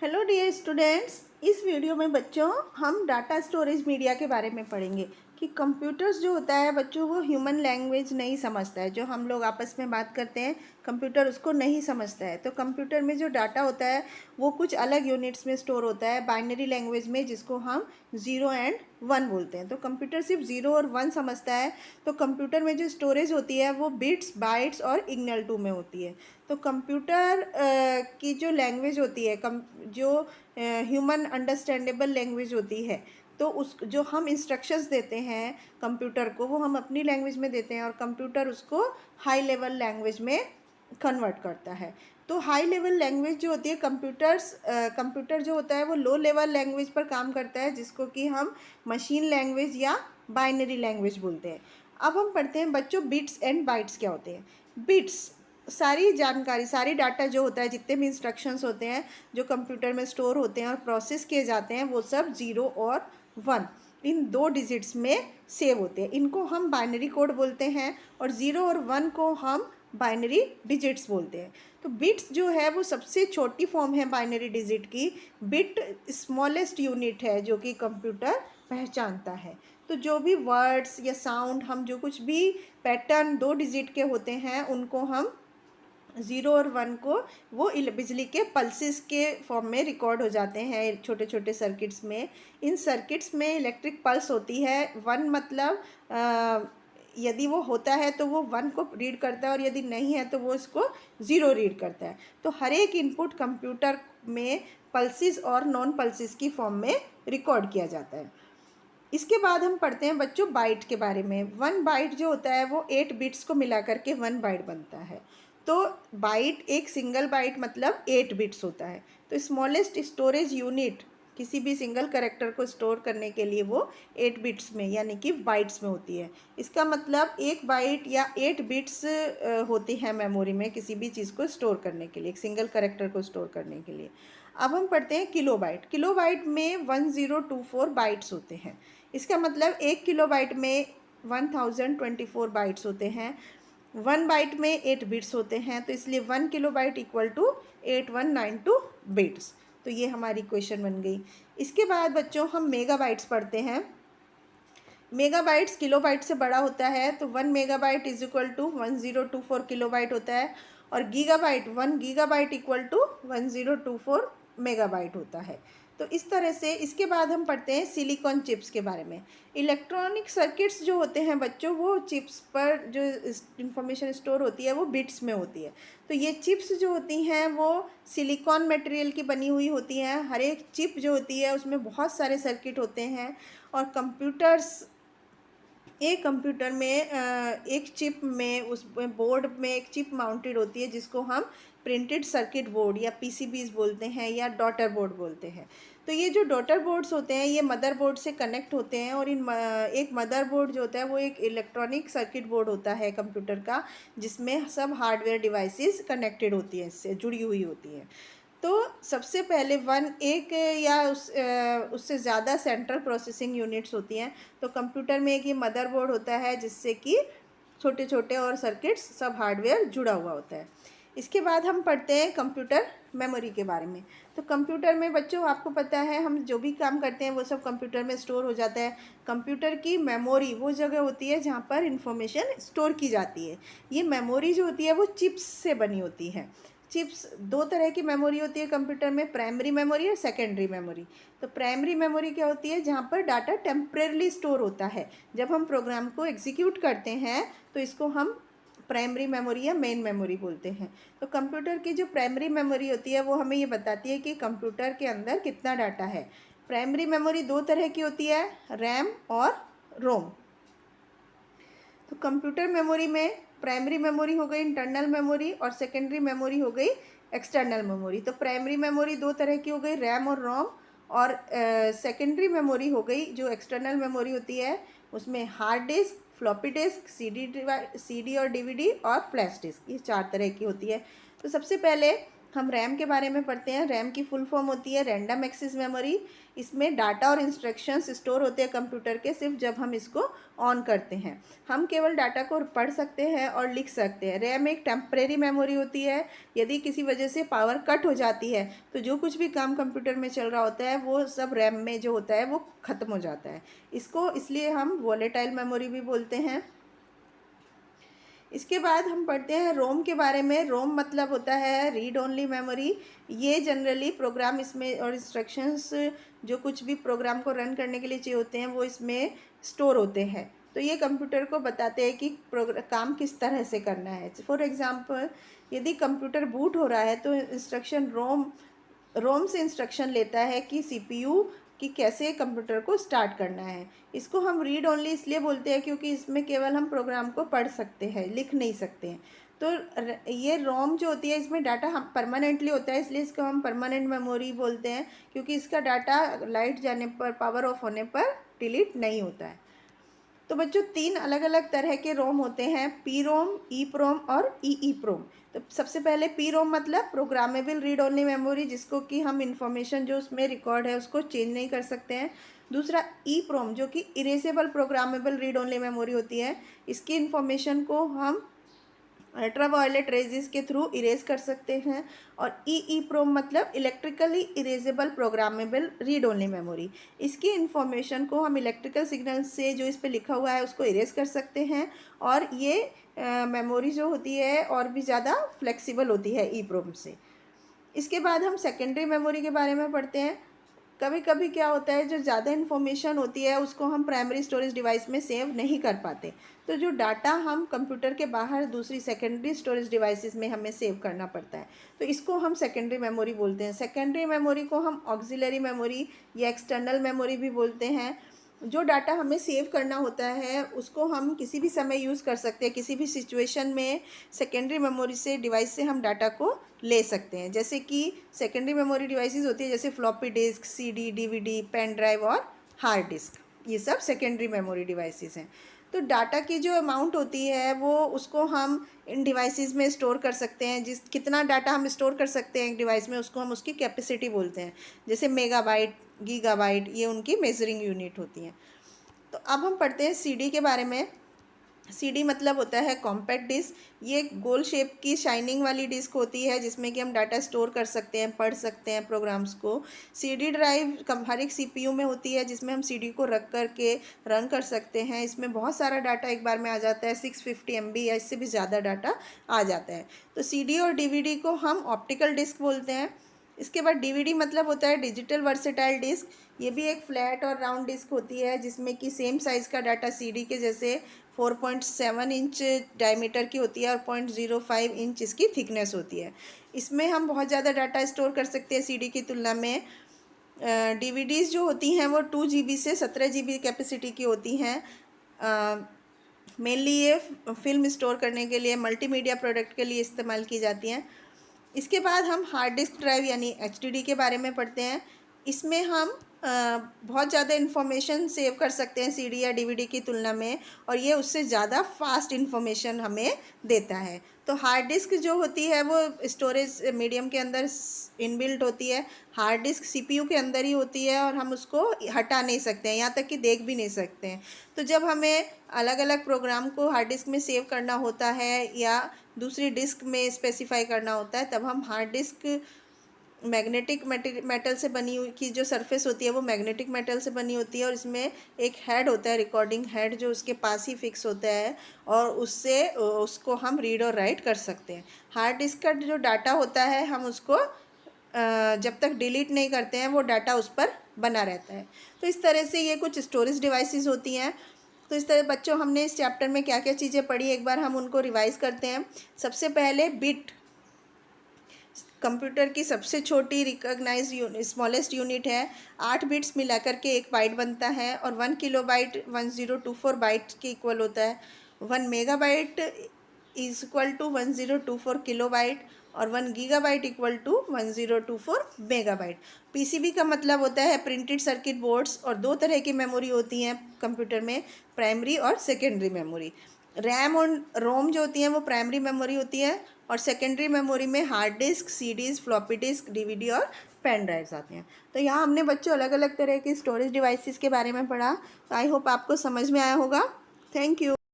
Hello dear students, इस video में बच्चों हम डाटा स्टोरेज मीडिया के बारे में पढ़ेंगे कि कंप्यूटर्स जो होता है बच्चों वो ह्यूमन लैंग्वेज नहीं समझता है। जो हम लोग आपस में बात करते हैं कंप्यूटर उसको नहीं समझता है। तो कंप्यूटर में जो डाटा होता है वो कुछ अलग यूनिट्स में स्टोर होता है, बाइनरी लैंग्वेज में, जिसको हम 0 एंड 1 बोलते हैं। तो कंप्यूटर सिर्फ 0 और 1 समझता है। तो कंप्यूटर में जो स्टोरेज होती है वो बिट्स, बाइट्स और इग्नल 2 में होती है। तो कंप्यूटर की जो लैंग्वेज होती है, जो ह्यूमन अंडरस्टैंडेबल लैंग्वेज होती है, तो उस जो हम इंस्ट्रक्शंस देते हैं कंप्यूटर को वो हम अपनी लैंग्वेज में देते हैं और कंप्यूटर उसको हाई लेवल लैंग्वेज में कन्वर्ट करता है। तो हाई लेवल लैंग्वेज जो होती है कंप्यूटर जो होता है वो लो लेवल लैंग्वेज पर काम करता है, जिसको कि हम मशीन लैंग्वेज या बाइनरी लैंग्वेज बोलते हैं। अब हम पढ़ते हैं बच्चों बिट्स एंड बाइट्स क्या होते हैं। बिट्स सारी जानकारी, सारी डाटा जो होता है, जितने भी इंस्ट्रक्शंस होते हैं जो कंप्यूटर में स्टोर होते हैं और प्रोसेस किए जाते हैं, वो सब 0 और 1 इन 2 डिजिट्स में सेव होते हैं। इनको हम बाइनरी कोड बोलते हैं और 0 और 1 को हम बाइनरी डिजिट्स बोलते हैं। तो बिट्स जो है वो सबसे छोटी फॉर्म है बाइनरी डिजिट की। बिट स्मॉलेस्ट यूनिट है जो कि कंप्यूटर पहचानता है। तो जो भी वर्ड्स या साउंड, हम जो कुछ भी पैटर्न 2 डिजिट के होते हैं उनको हम 0 और 1 को वो बिजली के पल्सेस के फॉर्म में रिकॉर्ड हो जाते हैं छोटे छोटे सर्किट्स में। इन सर्किट्स में इलेक्ट्रिक पल्स होती है। 1 मतलब यदि वो होता है तो वो 1 को रीड करता है और यदि नहीं है तो वो इसको 0 रीड करता है। तो हर एक इनपुट कंप्यूटर में पल्सेस और नॉन पल्सेस की फॉर्म में रिकॉर्ड किया जाता है। इसके बाद हम पढ़ते हैं बच्चों बाइट के बारे में। 1 बाइट जो होता है वो 8 बिट्स को मिला करके 1 बाइट बनता है। तो बाइट, एक सिंगल बाइट मतलब 8 बिट्स होता है। तो स्मॉलेस्ट स्टोरेज यूनिट किसी भी सिंगल कैरेक्टर को स्टोर करने के लिए वो 8 बिट्स में यानी कि बाइट्स में होती है। इसका मतलब एक बाइट या 8 बिट्स होती है मेमोरी में किसी भी चीज़ को स्टोर करने के लिए, एक सिंगल कैरेक्टर को स्टोर करने के लिए। अब हम पढ़ते हैं किलोबाइट। किलोबाइट में 1024 बाइट्स होते हैं। इसका मतलब 1 किलोबाइट में 1024 बाइट्स होते हैं। 1 बाइट में 8 बिट्स होते हैं, तो इसलिए 1 किलोबाइट इक्वल टू 8192 बिट्स। तो ये हमारी क्वेश्चन बन गई। इसके बाद बच्चों हम मेगाबाइट्स पढ़ते हैं। मेगाबाइट्स किलोबाइट से बड़ा होता है, तो 1 megabyte is equal to 1024 kilobyte होता है। और gigabyte, 1 gigabyte equal to 1024 megabyte होता है। तो इस तरह से इसके बाद हम पढ़ते हैं सिलिकॉन चिप्स के बारे में। इलेक्ट्रॉनिक सर्किट्स जो होते हैं बच्चों, वो चिप्स पर जो इंफॉर्मेशन स्टोर होती है वो बिट्स में होती है। तो ये चिप्स जो होती हैं वो सिलिकॉन मटेरियल की बनी हुई होती हैं। हर एक चिप जो होती है उसमें बहुत सारे सर्किट होते हैं। और एक कंप्यूटर में एक चिप में, उस बोर्ड में एक चिप माउंटेड होती है जिसको हम प्रिंटेड सर्किट बोर्ड या पीसीबीज बोलते हैं या डॉटर बोर्ड बोलते हैं। तो ये जो डॉटर बोर्ड्स होते हैं ये मदरबोर्ड से कनेक्ट होते हैं। और एक मदरबोर्ड जो होता है वो एक इलेक्ट्रॉनिक सर्किट बोर्ड होता है कंप्यूटर का, जिसमें सब हार्डवेयर डिवाइसेस कनेक्टेड होती हैं, इससे जुड़ी हुई होती हैं। तो सबसे पहले एक या उससे ज़्यादा सेंट्रल प्रोसेसिंग यूनिट्स होती हैं। तो कंप्यूटर में एक ये मदरबोर्ड होता है जिससे कि छोटे छोटे और सर्किट्स सब हार्डवेयर जुड़ा हुआ होता है। इसके बाद हम पढ़ते हैं कंप्यूटर मेमोरी के बारे में। तो कंप्यूटर में बच्चों आपको पता है हम जो भी काम करते हैं वो सब कंप्यूटर में स्टोर हो जाता है। कंप्यूटर की मेमोरी वो जगह होती है जहाँ पर इंफॉर्मेशन स्टोर की जाती है। ये मेमोरी जो होती है वो चिप्स से बनी होती है। चिप्स, 2 तरह की मेमोरी होती है कंप्यूटर में, प्राइमरी मेमोरी और सेकेंडरी मेमोरी। तो प्राइमरी मेमोरी क्या होती है, जहाँ पर डाटा टेम्परेरली स्टोर होता है। जब हम प्रोग्राम को एग्जीक्यूट करते हैं तो इसको हम प्राइमरी मेमोरी या मेन मेमोरी बोलते हैं। तो कंप्यूटर की जो प्राइमरी मेमोरी होती है वो हमें ये बताती है कि कंप्यूटर के अंदर कितना डाटा है। प्राइमरी मेमोरी 2 तरह की होती है, रैम और रोम। तो कंप्यूटर मेमोरी में प्राइमरी मेमोरी हो गई इंटरनल मेमोरी और सेकेंडरी मेमोरी हो गई एक्सटर्नल मेमोरी। तो प्राइमरी मेमोरी 2 तरह की हो गई, रैम और रोम। और सेकेंडरी मेमोरी हो गई जो एक्सटर्नल मेमोरी होती है, उसमें hard disk, floppy disk, CD और डीवीडी और फ्लैश डिस्क, ये 4 तरह की होती है। तो सबसे पहले हम रैम के बारे में पढ़ते हैं। रैम की फुल फॉर्म होती है रैंडम एक्सेस मेमोरी। इसमें डाटा और इंस्ट्रक्शंस स्टोर होते हैं कंप्यूटर के, सिर्फ जब हम इसको ऑन करते हैं। हम केवल डाटा को पढ़ सकते हैं और लिख सकते हैं। रैम एक टेम्परेरी मेमोरी होती है। यदि किसी वजह से पावर कट हो जाती है तो जो कुछ भी काम कंप्यूटर में चल रहा होता है वो सब रैम में जो होता है वो ख़त्म हो जाता है। इसको इसलिए हम वॉलेटाइल मेमोरी भी बोलते हैं। इसके बाद हम पढ़ते हैं रोम के बारे में। रोम मतलब होता है रीड ओनली मेमोरी। ये जनरली प्रोग्राम इसमें और इंस्ट्रक्शंस जो कुछ भी प्रोग्राम को रन करने के लिए चाहिए होते हैं वो इसमें स्टोर होते हैं। तो ये कंप्यूटर को बताते हैं कि काम किस तरह से करना है। फॉर एग्जांपल, यदि कंप्यूटर बूट हो रहा है तो इंस्ट्रक्शन रोम से इंस्ट्रक्शन लेता है कि सीपीयू कि कैसे कंप्यूटर को स्टार्ट करना है। इसको हम रीड ओनली इसलिए बोलते हैं क्योंकि इसमें केवल हम प्रोग्राम को पढ़ सकते हैं, लिख नहीं सकते हैं। तो ये रोम जो होती है इसमें डाटा हम परमानेंटली होता है, इसलिए इसको हम परमानेंट मेमोरी बोलते हैं, क्योंकि इसका डाटा लाइट जाने पर, पावर ऑफ होने पर डिलीट नहीं होता है। तो बच्चों 3 अलग अलग तरह के रोम होते हैं, पी रोम, ई प्रोम और ई प्रोम। तो सबसे पहले पी रोम मतलब प्रोग्रामेबल रीड ओनली मेमोरी, जिसको कि हम इंफॉर्मेशन जो उसमें रिकॉर्ड है उसको चेंज नहीं कर सकते हैं। दूसरा ई प्रोम जो कि erasable programmable read only memory होती है। इसकी इंफॉर्मेशन को हम अल्ट्रावायलेट रेजिस के थ्रू इरेज कर सकते हैं। और ई प्रोम मतलब electrically erasable programmable read only memory. इसकी इन्फॉर्मेशन को हम इलेक्ट्रिकल सिग्नल से जो इस पर लिखा हुआ है उसको इरेज कर सकते हैं। और ये मेमोरी जो होती है और भी ज़्यादा फ्लेक्सिबल होती है ई प्रोम से। इसके बाद हम सेकेंडरी मेमोरी के बारे में पढ़ते हैं। कभी कभी क्या होता है, जो ज़्यादा इन्फॉर्मेशन होती है उसको हम प्राइमरी स्टोरेज डिवाइस में सेव नहीं कर पाते। तो जो डाटा हम कंप्यूटर के बाहर दूसरी सेकेंडरी स्टोरेज डिवाइसेस में हमें सेव करना पड़ता है, तो इसको हम सेकेंडरी मेमोरी बोलते हैं। सेकेंडरी मेमोरी को हम ऑक्सिलरी मेमोरी या एक्सटर्नल मेमोरी भी बोलते हैं। जो डाटा हमें सेव करना होता है उसको हम किसी भी समय यूज़ कर सकते हैं। किसी भी सिचुएशन में सेकेंडरी मेमोरी से डिवाइस से हम डाटा को ले सकते हैं। जैसे कि सेकेंडरी मेमोरी डिवाइसेस होती है जैसे floppy disk, CD, DVD, pen drive और हार्ड डिस्क, ये सब सेकेंडरी मेमोरी डिवाइसेस हैं। तो डाटा की जो अमाउंट होती है वो उसको हम इन डिवाइसेस में स्टोर कर सकते हैं। कितना डाटा हम स्टोर कर सकते हैं एक डिवाइस में उसको हम उसकी कैपेसिटी बोलते हैं। जैसे मेगाबाइट, गीगाबाइट, ये उनकी मेजरिंग यूनिट होती हैं। तो अब हम पढ़ते हैं सीडी के बारे में। सीडी मतलब होता है कॉम्पैक्ट डिस्क। ये गोल शेप की शाइनिंग वाली डिस्क होती है जिसमें कि हम डाटा स्टोर कर सकते हैं, पढ़ सकते हैं प्रोग्राम्स को। सीडी ड्राइव हर एक सीपीयू में होती है जिसमें हम सीडी को रख कर के रन कर सकते हैं। इसमें बहुत सारा डाटा एक बार में आ जाता है, 650 MB या इससे भी ज़्यादा डाटा आ जाता है। तो सीडी और डीवीडी को हम ऑप्टिकल डिस्क बोलते हैं। इसके बाद डीवीडी मतलब होता है डिजिटल वर्सेटाइल डिस्क। ये भी एक फ्लैट और राउंड डिस्क होती है जिसमें कि सेम साइज़ का डाटा सीडी के जैसे 4.7 इंच डायमीटर की होती है और 0.05 इंच इसकी थिकनेस होती है। इसमें हम बहुत ज़्यादा डाटा स्टोर कर सकते हैं सीडी की तुलना में। डीवीडीज़ जो होती हैं वो 2 GB से 17 GB कैपेसिटी की होती हैं। मेनली ये फिल्म स्टोर करने के लिए, मल्टीमीडिया प्रोडक्ट के लिए इस्तेमाल की जाती हैं। इसके बाद हम हार्ड डिस्क ड्राइव यानी HDD के बारे में पढ़ते हैं। इसमें हम बहुत ज़्यादा इन्फॉर्मेशन सेव कर सकते हैं सीडी या डीवीडी की तुलना में, और ये उससे ज़्यादा फास्ट इन्फॉर्मेशन हमें देता है। तो हार्ड डिस्क जो होती है वो स्टोरेज मीडियम के अंदर इनबिल्ट होती है। हार्ड डिस्क सीपीयू के अंदर ही होती है और हम उसको हटा नहीं सकते हैं, यहाँ तक कि देख भी नहीं सकते हैं। तो जब हमें अलग अलग प्रोग्राम को हार्ड डिस्क में सेव करना होता है या दूसरी डिस्क में स्पेसिफाई करना होता है तब हम हार्ड डिस्क मैग्नेटिक मेटल से बनी हुई की जो सरफेस होती है वो मैग्नेटिक मेटल से बनी होती है, और इसमें एक हेड होता है, रिकॉर्डिंग हेड, जो उसके पास ही फिक्स होता है और उससे उसको हम रीड और राइट कर सकते हैं। हार्ड डिस्क का जो डाटा होता है हम उसको जब तक डिलीट नहीं करते हैं वो डाटा उस पर बना रहता है। तो इस तरह से ये कुछ स्टोरेज डिवाइसेस होती हैं। तो इस तरह बच्चों हमने इस चैप्टर में क्या क्या चीज़ें पढ़ी एक बार हम उनको रिवाइज़ करते हैं। सबसे पहले बिट कंप्यूटर की सबसे छोटी रिकॉग्नाइज स्मॉलेस्ट यूनिट है। 8 बिट्स मिलाकर के 1 बाइट बनता है और 1 किलोबाइट 1024 बाइट के इक्वल होता है। 1 megabyte is equal to 1024 kilobyte और 1 gigabyte equal to 1024 megabyte. PCB का मतलब होता है प्रिंटेड सर्किट बोर्ड्स, और 2 तरह की मेमोरी होती हैं कंप्यूटर में, प्राइमरी और सेकेंडरी मेमोरी। रैम और रोम जो होती हैं वो प्राइमरी मेमोरी होती है और सेकेंडरी मेमोरी में hard disk, CDs, floppy disk, DVD और पेन ड्राइव्स आते हैं। तो यहाँ हमने बच्चों अलग अलग तरह के स्टोरेज डिवाइसेस के बारे में पढ़ा। तो आई होप आपको समझ में आया होगा। Thank you.